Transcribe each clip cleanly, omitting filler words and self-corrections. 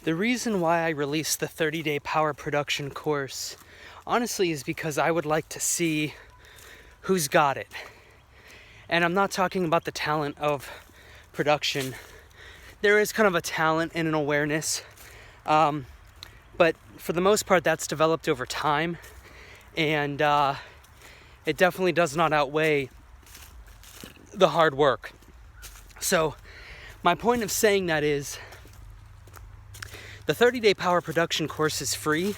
The reason why I released the 30-day power production course, honestly, is because I would like to see who's got it. And I'm not talking about the talent of production. There is kind of a talent and an awareness, but for the most part, that's developed over time, and it definitely does not outweigh the hard work. So my point of saying that is, the 30-day power production course is free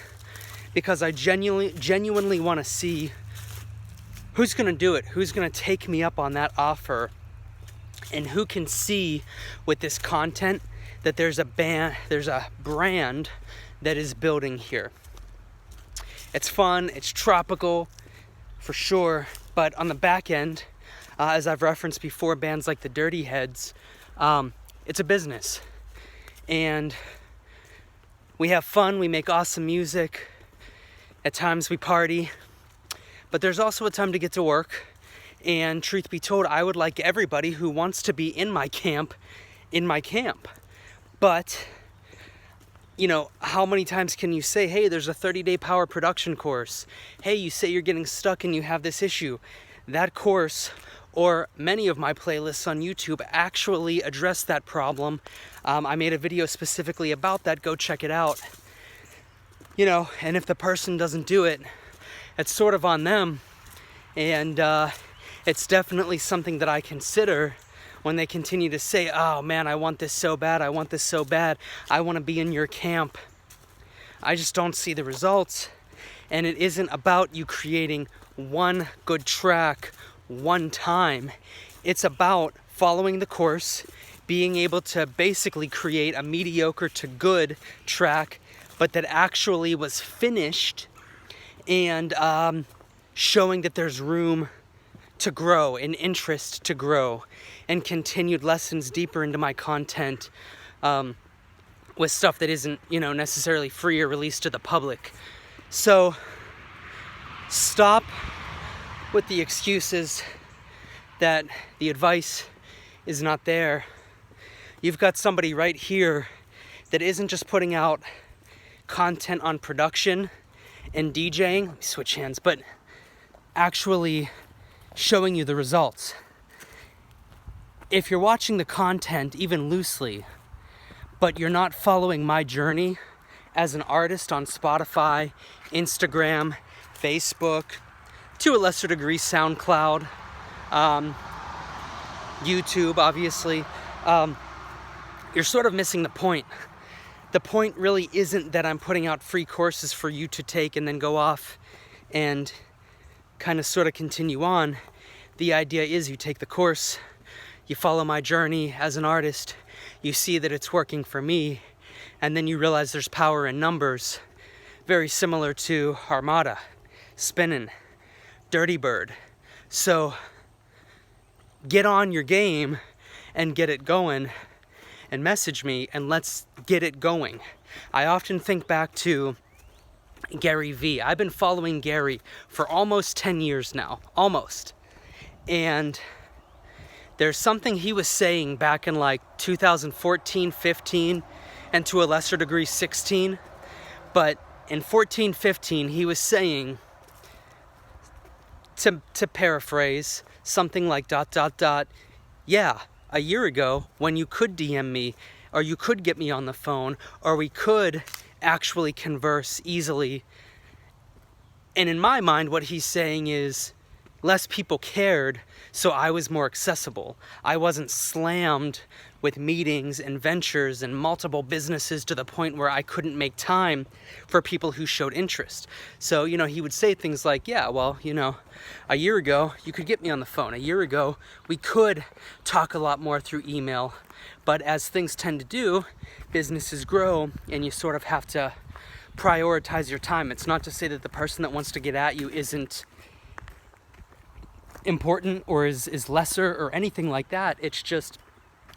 because I genuinely want to see who's going to do it, who's going to take me up on that offer, and who can see with this content that there's a brand that is building here. It's fun, it's tropical, for sure, but on the back end, as I've referenced before, bands like the Dirty Heads, it's a business. And we have fun, we make awesome music, at times we party, but there's also a time to get to work. And truth be told, I would like everybody who wants to be in my camp. But, you know, how many times can you say, hey, there's a 30-day power production course. Hey, you say you're getting stuck and you have this issue. That course, or many of my playlists on YouTube, actually address that problem. I made a video specifically about that. Go check it out. You know, and if the person doesn't do it, it's sort of on them. And it's definitely something that I consider when they continue to say, oh man, I want this so bad, I want this so bad, I want to be in your camp. I just don't see the results. And it isn't about you creating one good track one time. It's about following the course, being able to basically create a mediocre to good track, but that actually was finished, and showing that there's room to grow and interest to grow, and continued lessons deeper into my content with stuff that isn't, you know, necessarily free or released to the public. So stop with the excuses that the advice is not there. You've got somebody right here that isn't just putting out content on production and DJing, let me switch hands, but actually showing you the results. If you're watching the content even loosely, but you're not following my journey as an artist on Spotify, Instagram, Facebook, to a lesser degree SoundCloud, YouTube, obviously, you're sort of missing the point. The point really isn't that I'm putting out free courses for you to take and then go off and kind of sort of continue on. The idea is you take the course, you follow my journey as an artist, you see that it's working for me, and then you realize there's power in numbers, very similar to Armada, Spinnin', Dirty Bird. So get on your game and get it going, and message me and let's get it going. I often think back to Gary Vee. I've been following Gary for almost 10 years now, almost. And there's something he was saying back in like 2014, 15, and to a lesser degree 16. But in 14, 15, he was saying, to paraphrase, something like ... Yeah, a year ago when you could DM me, or you could get me on the phone, or we could actually converse easily. And in my mind, what he's saying is less people cared, so I was more accessible. I wasn't slammed with meetings and ventures and multiple businesses to the point where I couldn't make time for people who showed interest. So, you know, he would say things like, yeah, well, you know, a year ago you could get me on the phone. A year ago we could talk a lot more through email. But as things tend to do, businesses grow and you sort of have to prioritize your time. It's not to say that the person that wants to get at you isn't important or is lesser or anything like that. It's just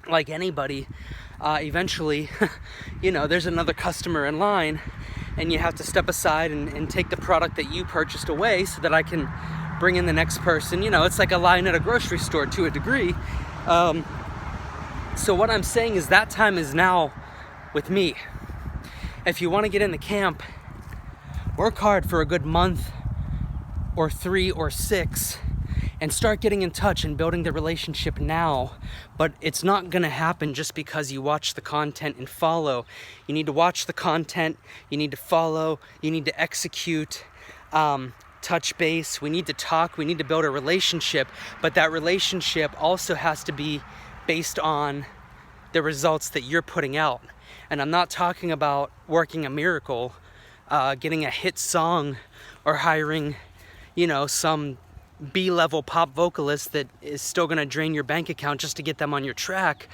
like anybody, eventually, you know, there's another customer in line and you have to step aside and take the product that you purchased away so that I can bring in the next person. You know, it's like a line at a grocery store to a degree. So what I'm saying is that time is now with me. if you want to get into camp, work hard for a good month or 3 or 6 and start getting in touch and building the relationship now. But it's not gonna happen just because you watch the content and follow. You need to watch the content, you need to follow, you need to execute, touch base, we need to talk, we need to build a relationship, but that relationship also has to be based on the results that you're putting out. And I'm not talking about working a miracle, getting a hit song, or hiring, some B-level pop vocalist that is still gonna drain your bank account just to get them on your track.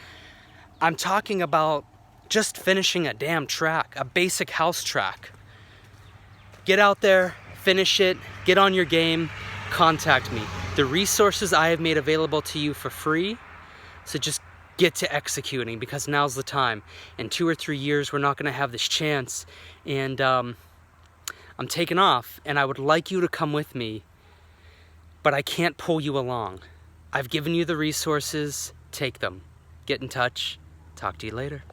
I'm talking about just finishing a damn track, a basic house track. Get out there, finish it, get on your game, contact me. The resources I have made available to you for free, so just get to executing, because now's the time. In 2 or 3 years, we're not gonna have this chance, and I'm taking off, and I would like you to come with me, but I can't pull you along. I've given you the resources, take them. Get in touch, talk to you later.